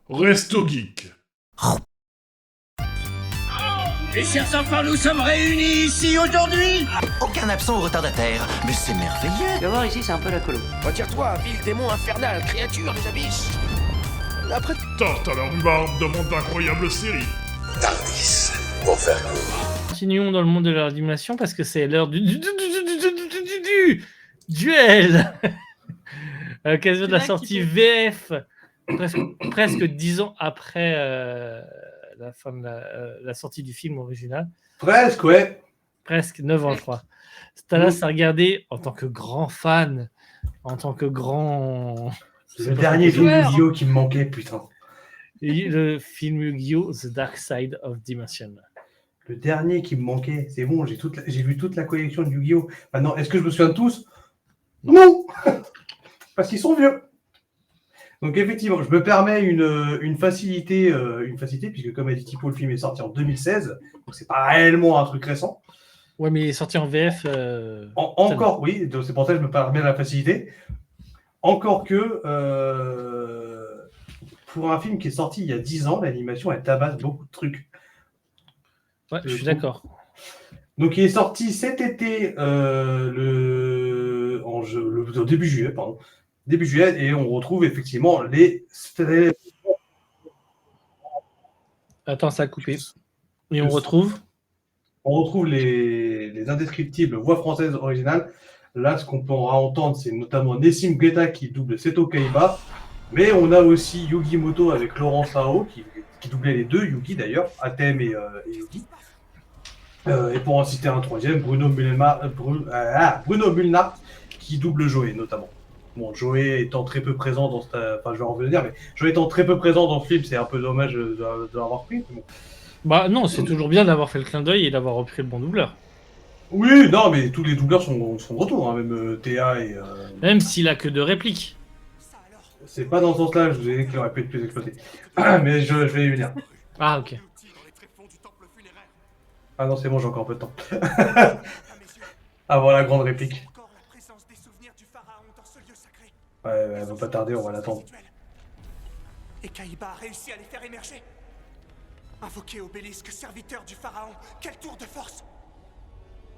Resto Geek. Et chers enfants, nous sommes réunis ici aujourd'hui. Aucun absent ou retardataire, mais c'est merveilleux. Tu vas voir ici, c'est un peu la colo. Retire-toi, vil démon infernal, créature des abysses. Après... Tarte à la rhubarbe de monde d'incroyables séries. Tardis, pour faire court. Continuons dans le monde de l'animation parce que c'est l'heure du duel. À l'occasion de la sortie VF, presque 10 ans après la fin de la sortie du film original. Presque, ouais. Presque 9 ans, je crois. Stalas a regardé en tant que grand fan, en tant que grand... C'est le dernier film Yu-Gi-Oh qui me manquait, putain. Et le film Yu-Gi-Oh! The Dark Side of Dimension. Le dernier qui me manquait, c'est bon, j'ai vu toute la collection de Yu-Gi-Oh! Maintenant, est-ce que je me souviens de tous? Non. Parce qu'ils sont vieux. Donc effectivement, je me permets une facilité, puisque comme a dit Tipo, le film est sorti en 2016, donc c'est pas réellement un truc récent. Ouais, mais il est sorti en VF. Encore, oui, donc c'est pour ça que je me permets la facilité. Encore que, pour un film qui est sorti il y a 10 ans, l'animation, elle tabasse beaucoup de trucs. Ouais, je suis d'accord. Donc il est sorti cet été, au début juillet, pardon. Début juillet, et on retrouve effectivement les... Attends, ça a coupé. Et on retrouve les indescriptibles voix françaises originales. Là, ce qu'on pourra entendre, c'est notamment Nessim Guetta qui double Seto Kaiba. Mais on a aussi Yugi Moto avec Laurent Sao, qui doublait les deux, Yugi d'ailleurs, Atem et Yugi. Et pour en citer un troisième, Bruno Mulnart, qui double Joey notamment. Bon, Joey étant très peu présent dans enfin, je vais en revenir, mais Joey étant très peu présent dans le film, c'est un peu dommage de l'avoir pris. Bon. Bah non, c'est toujours bien d'avoir fait le clin d'œil et d'avoir repris le bon doubleur. Oui, non, mais tous les doubleurs sont de retour, hein, même Théa et... Même s'il a que 2 répliques. C'est pas dans ce sens-là, je vous ai dit qu'il aurait pu être plus exploité. Mais je vais y venir. Ah, ok. Ah non, c'est bon, j'ai encore un peu de temps. Avant la grande réplique. Ouais, elle va pas tarder, on va l'attendre. Et Kaiba a réussi à les faire émerger. Invoquer Obélisque, serviteur du pharaon. Quel tour de force!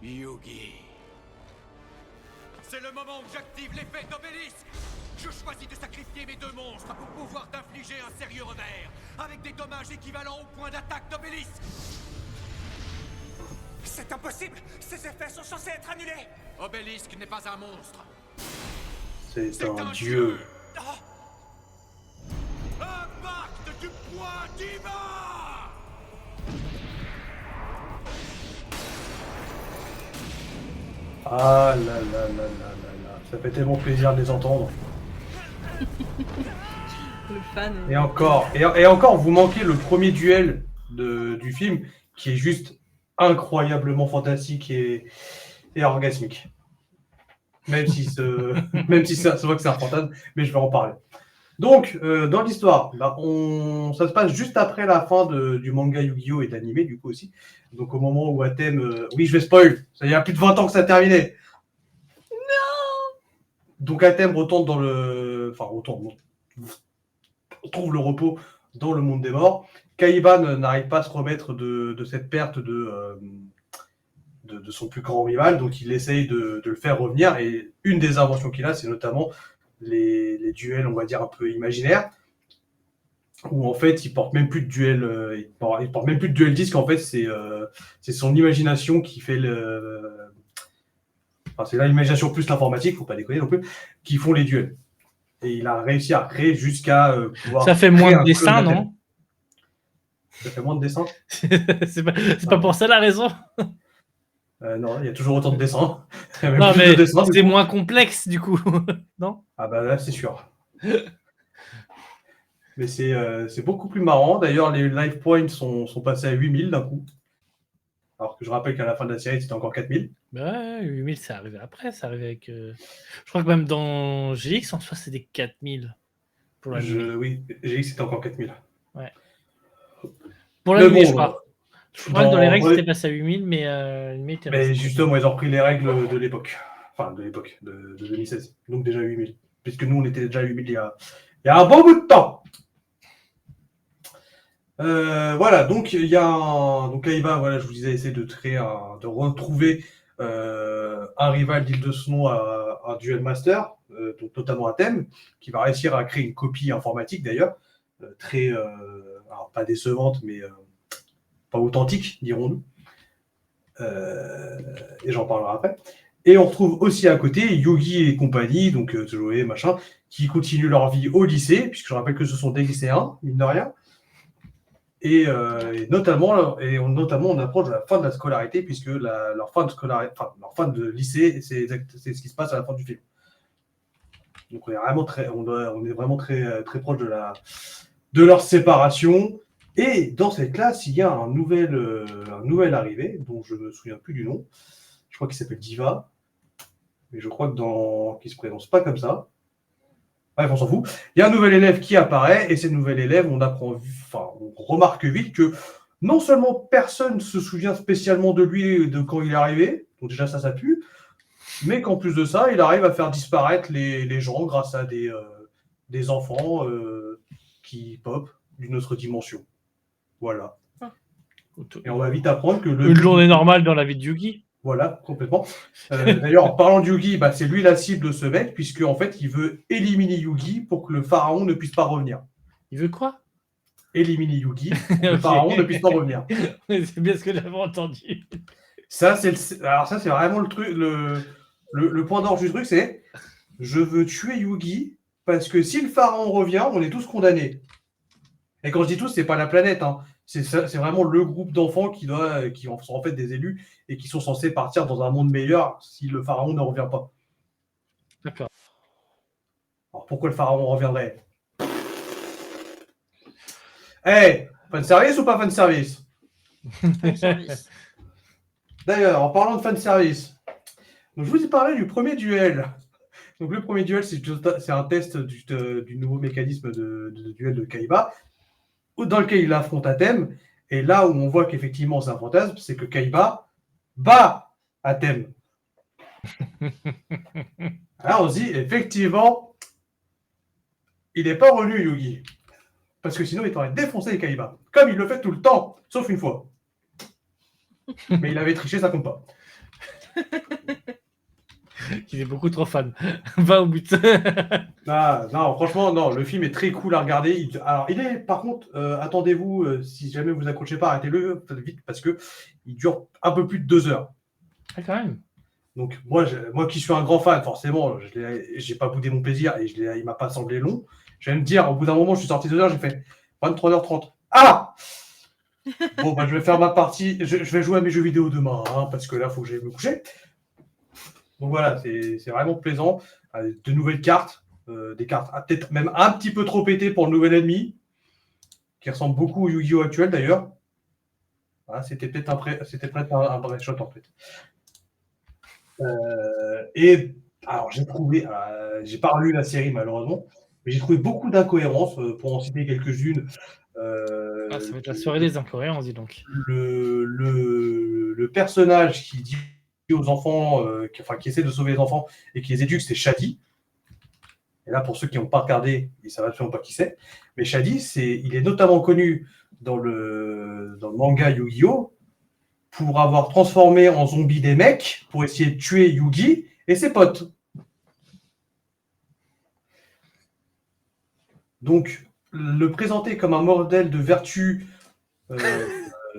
Yugi. C'est le moment où j'active l'effet d'Obélisque. Je choisis de sacrifier mes 2 monstres pour pouvoir t'infliger un sérieux revers, avec des dommages équivalents au point d'attaque d'Obélisque. C'est impossible! Ces effets sont censés être annulés! Obélisque n'est pas un monstre. C'est un dieu. Oh. Impact du poids divin! Ah là là là là là là. Ça fait tellement plaisir de les entendre. Le fan. Et encore, vous manquez le premier duel du film, qui est juste incroyablement fantastique et orgasmique. Même si ça se voit que c'est un fantasme, mais je vais en parler. Donc, dans l'histoire, ça se passe juste après la fin du manga Yu-Gi-Oh! Et d'animé, du coup aussi. Donc, au moment où Atem... Oui, je vais spoil. Ça y a plus de 20 ans que ça a terminé. Non. Donc, Atem retourne trouve le repos dans le monde des morts. Kaiba n'arrive pas à se remettre de cette perte de son plus grand rival, donc il essaye de le faire revenir, et une des inventions qu'il a, c'est notamment les duels, on va dire, un peu imaginaires, où en fait, il porte même plus de duel, il porte même plus de duel disque, en fait, c'est son imagination qui fait enfin, c'est l'imagination plus l'informatique, faut pas déconner non plus, qui font les duels. Et il a réussi à créer jusqu'à pouvoir... Ça fait moins de dessins, non? Ça fait moins de dessins. C'est pas pour ça la raison. Non, il y a toujours autant de dessins. Non, mais c'est moins complexe, du coup. Non? Ah bah là, c'est sûr. Mais c'est beaucoup plus marrant. D'ailleurs, les life points sont passés à 8000 d'un coup. Alors que je rappelle qu'à la fin de la série, c'était encore 4000. Ouais, 8000, c'est arrivé après. C'est arrivé avec... Je crois que même dans GX, en soi, c'est des 4000. Pour oui, GX, c'était encore 4000. Ouais. Pour l'anime, je crois. Je crois que dans les règles, c'était passé à 8000, mais justement, ils ont repris les règles de l'époque. Enfin, de l'époque, de 2016. Donc déjà 8000. Puisque nous, on était déjà à 8000 il y a un bon bout de temps. Voilà, donc il y a donc Kaiba, voilà, je vous disais, essaie de de retrouver un rival digne de son nom à un Duel Master, donc notamment à Thème, qui va réussir à créer une copie informatique d'ailleurs, très, alors pas décevante, mais pas authentique, dirons-nous. Et j'en parlerai après. Et on retrouve aussi à côté Yugi et compagnie, donc Zoé, machin, qui continuent leur vie au lycée, puisque je rappelle que ce sont des lycéens, mine de rien. Et notamment, on approche de la fin de la scolarité, puisque leur fin de lycée, c'est ce qui se passe à la fin du film. Donc on est vraiment très proche de leur séparation. Et dans cette classe, il y a un nouvel arrivé, dont je ne me souviens plus du nom. Je crois qu'il s'appelle Diva. Mais je crois qu'il ne se prononce pas comme ça. Bref, on s'en fout. Il y a un nouvel élève qui apparaît, et ce nouvel élève, on remarque vite que non seulement personne ne se souvient spécialement de lui de quand il est arrivé, donc déjà ça pue, mais qu'en plus de ça, il arrive à faire disparaître les gens grâce à des enfants qui pop d'une autre dimension. Voilà. Et on va vite apprendre que Une journée normale dans la vie de Yugi. Voilà, complètement. D'ailleurs, en parlant de Yugi, c'est lui la cible de ce mec, puisque en fait, il veut éliminer Yugi pour que le pharaon ne puisse pas revenir. Il veut quoi? Éliminer Yugi pour que le pharaon ne puisse pas revenir. C'est bien ce que j'avais entendu. Ça, c'est vraiment le truc, le point d'orge du truc, c'est je veux tuer Yugi parce que si le pharaon revient, on est tous condamnés. Et quand je dis tous, c'est pas la planète, hein. C'est vraiment le groupe d'enfants qui sont en fait des élus et qui sont censés partir dans un monde meilleur si le pharaon ne revient pas. D'accord. Alors pourquoi le pharaon reviendrait? Hey, fan service ou pas fan service? D'ailleurs, en parlant de fan service, donc je vous ai parlé du premier duel. Donc le premier duel, c'est un test du nouveau mécanisme de duel de Kaiba, dans lequel il affronte Athème. Et là où on voit qu'effectivement c'est un fantasme, c'est que Kaiba bat Athème. Alors on se dit, effectivement, il n'est pas revenu, Yugi. Parce que sinon, il t'aurait défoncé les Kaiba. Comme il le fait tout le temps, sauf une fois. Mais il avait triché, ça compte pas. Il est beaucoup trop fan. Va au but. Non, franchement, non, le film est très cool à regarder. Alors, il est, par contre, attendez-vous, si jamais vous accrochez pas, arrêtez-le vite, parce que il dure un peu plus de 2 heures. Ah, quand même. Donc, moi qui suis un grand fan, forcément, j'ai pas boudé mon plaisir et il m'a pas semblé long. Je vais me dire, au bout d'un moment, je suis sorti 2 heures, j'ai fait 23h30. Ah! Bon, je vais faire ma partie. Je vais jouer à mes jeux vidéo demain, hein, parce que là, il faut que j'aille me coucher. Donc voilà, c'est vraiment plaisant. De nouvelles cartes, des cartes peut-être même un petit peu trop pétées pour le nouvel ennemi, qui ressemble beaucoup au Yu-Gi-Oh! Actuel d'ailleurs. Voilà, c'était peut-être un vrai shot en fait. Et alors j'ai pas relu la série malheureusement, mais j'ai trouvé beaucoup d'incohérences, pour en citer quelques-unes. Ça va être la soirée des incohérences, dis donc. Le personnage qui dit aux enfants, qui essaie de sauver les enfants et qui les éduque, c'est Shadi. Et là, pour ceux qui n'ont pas regardé, ils ne savent absolument pas qui c'est. Mais Shadi, il est notamment connu dans le manga Yu-Gi-Oh! Pour avoir transformé en zombie des mecs pour essayer de tuer Yugi et ses potes. Donc, le présenter comme un modèle de vertu,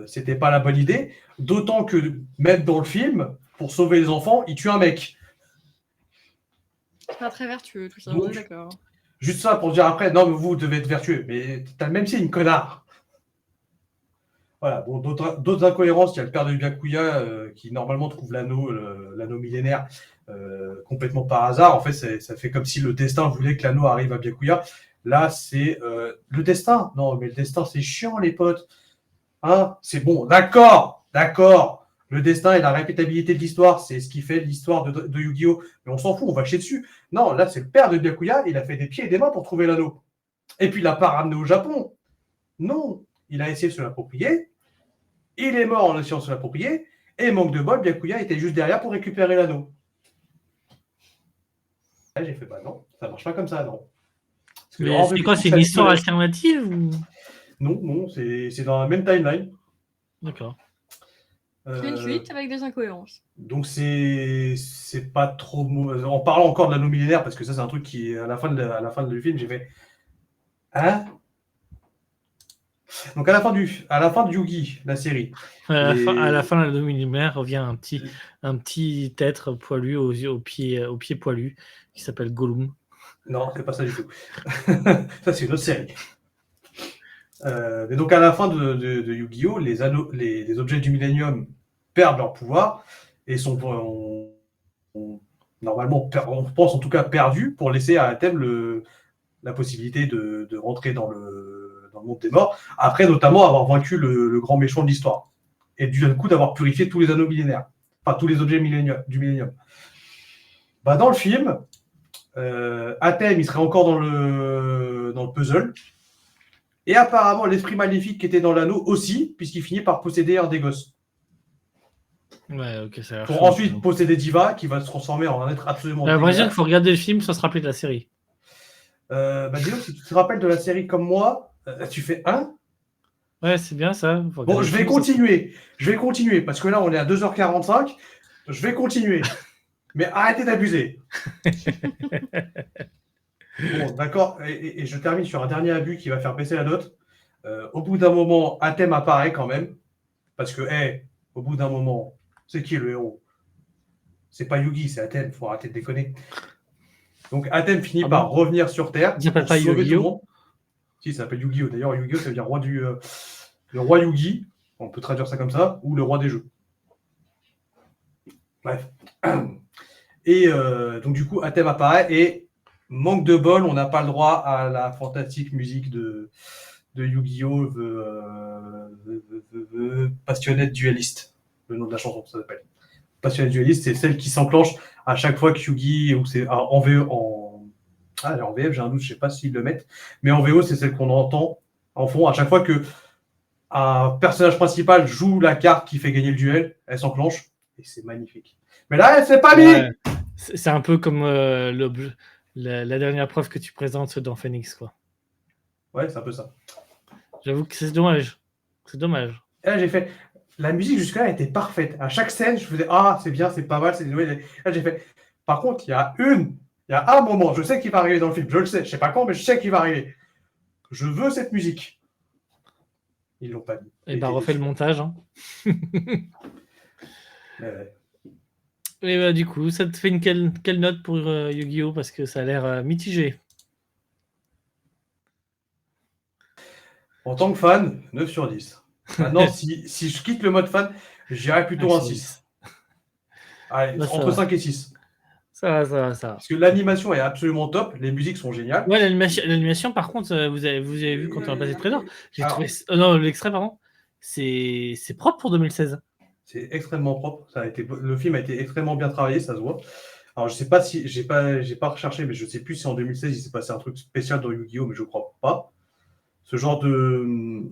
c'était pas la bonne idée. D'autant que, même dans le film, pour sauver les enfants, il tue un mec. Pas très vertueux, tout ça, Donc, d'accord. Juste ça pour dire après, non, mais vous devez être vertueux. Mais t'as le même signe, connard. Voilà, bon, d'autres incohérences, il y a le père de Byakuya qui normalement trouve l'anneau millénaire complètement par hasard. En fait, ça fait comme si le destin voulait que l'anneau arrive à Byakuya. Là, c'est le destin. Non, mais le destin, c'est chiant, les potes. Hein, c'est bon, d'accord. Le destin et la répétabilité de l'histoire, c'est ce qui fait l'histoire de Yu-Gi-Oh! Mais on s'en fout, on va chier dessus. Non, là, c'est le père de Byakuya, il a fait des pieds et des mains pour trouver l'anneau. Et puis, il l'a pas ramené au Japon. Non, il a essayé de se l'approprier. Il est mort en essayant de se l'approprier. Et manque de bol, Byakuya était juste derrière pour récupérer l'anneau. Là, j'ai fait, non, ça marche pas comme ça, non. Mais c'est quoi, c'est une histoire alternative ou... Non, c'est dans la même timeline. D'accord. C'est une suite avec des incohérences. Donc c'est pas trop en parlant encore de l'anneau millénaire, parce que ça c'est un truc qui à la fin du film j'ai fait hein. Donc à la fin de Yugi, la série. À Et- la fin, la demi-lumière revient un petit être poilu au pied poilu qui s'appelle Gollum. Non, c'est pas ça du tout. Ça c'est une autre série. Mais donc à la fin de Yu-Gi-Oh, les objets du Millennium perdent leur pouvoir et sont normalement, on pense en tout cas perdus pour laisser à Atem la possibilité de rentrer dans le monde des morts, après notamment avoir vaincu le grand méchant de l'histoire, et du coup d'avoir purifié tous les anneaux millénaires, enfin tous les objets du Millennium. Bah, dans le film, Atem il serait encore dans le puzzle, et apparemment l'esprit maléfique qui était dans l'anneau aussi, puisqu'il finit par posséder un des gosses. Ouais, ok, ça a l'air Pour chaud, ensuite ça. posséder Diva, qui va se transformer en un être absolument J'ai l'impression qu'il dégueulasse. faut regarder le film sans se rappeler de la série. Dis donc, si tu te rappelles de la série comme moi, tu fais un. Ouais, c'est bien ça. Faut Bon, regarder je le vais film, continuer. Je vais continuer, parce que là, on est à 2h45. Je vais continuer. Mais arrêtez d'abuser. Bon, d'accord. Et je termine sur un dernier abus qui va faire baisser la note. Au bout d'un moment, Atem apparaît quand même. Parce que, au bout d'un moment, c'est qui le héros? C'est pas Yugi, c'est Atem. Faut arrêter de déconner. Donc, Atem finit Ah par bon revenir sur Terre. Il s'appelle pour pas sauver tout le Yu-Gi-Oh? monde. Si, ça s'appelle Yu-Gi-Oh! D'ailleurs, Yu-Gi-Oh! Ça veut dire le roi Yugi. On peut traduire ça comme ça. Ou le roi des jeux. Bref. Et donc, du coup, Atem apparaît. Et manque de bol, on n'a pas le droit à la fantastique musique de Yu-Gi-Oh! Passionate Duelist. Le nom de la chanson, ça s'appelle. Passionate Duelist, c'est celle qui s'enclenche à chaque fois que Yugi, ou c'est en VF, j'ai un doute, je sais pas s'ils le mettent, mais en VO, c'est celle qu'on entend en fond à chaque fois que un personnage principal joue la carte qui fait gagner le duel, elle s'enclenche et c'est magnifique. Mais là, elle s'est pas mis. Ouais. C'est un peu comme la dernière preuve que tu présentes dans Phoenix, quoi. Ouais, c'est un peu ça. J'avoue que c'est dommage. C'est dommage. Et là, j'ai fait. La musique jusque-là était parfaite. À chaque scène, je faisais c'est bien, c'est pas mal, c'est des nouvelles. Là, j'ai fait. Par contre, il y a un moment, je sais qu'il va arriver dans le film, je le sais, je sais pas quand, mais je sais qu'il va arriver. Je veux cette musique. Ils l'ont pas mis. Et bah, refais le montage. Hein. Et bah, du coup, ça te fait quelle note pour Yu-Gi-Oh! Parce que ça a l'air mitigé. En tant que fan, 9 sur 10. Maintenant, si je quitte le mode fan, j'irai plutôt un 6. Allez, Bah, entre 5 et 6. Ça va. Parce que l'animation est absolument top, les musiques sont géniales. Ouais, l'animation, par contre, vous avez vu quand on a passé le trailer. J'ai Alors, trouvé. Non, l'extrait, pardon. C'est propre pour 2016. c'est extrêmement propre. Le film a été extrêmement bien travaillé, ça se voit. Alors, je sais pas si j'ai pas recherché, mais je sais plus si en 2016 il s'est passé un truc spécial dans Yu-Gi-Oh, mais je crois pas. Ce genre de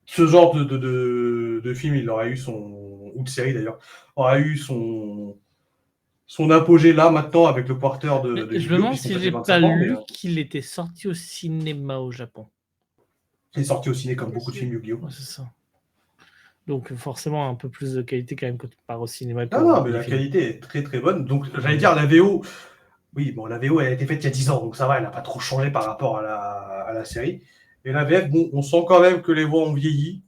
film, il aurait eu ou de série d'ailleurs, aurait eu son apogée là maintenant avec le quarter de Je me demande si j'ai pas lu qu'il était sorti au cinéma au Japon. Il est sorti au ciné comme beaucoup de films Yu-Gi-Oh. Ouais, c'est ça. Donc forcément un peu plus de qualité quand même quand tu pars au cinéma. Non, mais la qualité est très très bonne. Donc j'allais dire la VO. Oui, bon, la VO elle a été faite il y a 10 ans, donc ça va, elle n'a pas trop changé par rapport à la série. Et la VF, bon, on sent quand même que les voix ont vieilli,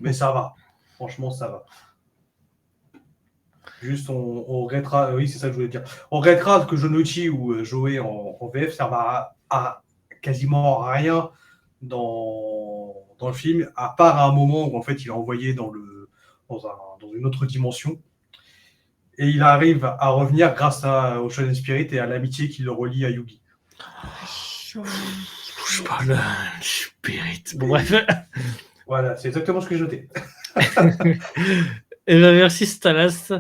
mais ça va. Franchement, ça va. Juste, on regrettera, oui, c'est ça que je voulais dire. On regrettera que Jonichi ou Joey en VF servent à quasiment rien dans le film, à part à un moment où en fait il est envoyé dans une autre dimension. Et il arrive à revenir grâce au Shonen Spirit et à l'amitié qui le relie à Yugi. Bouge pas le spirit. Bon, bref. Voilà, c'est exactement ce que j'ai noté. Et ben merci Stalas.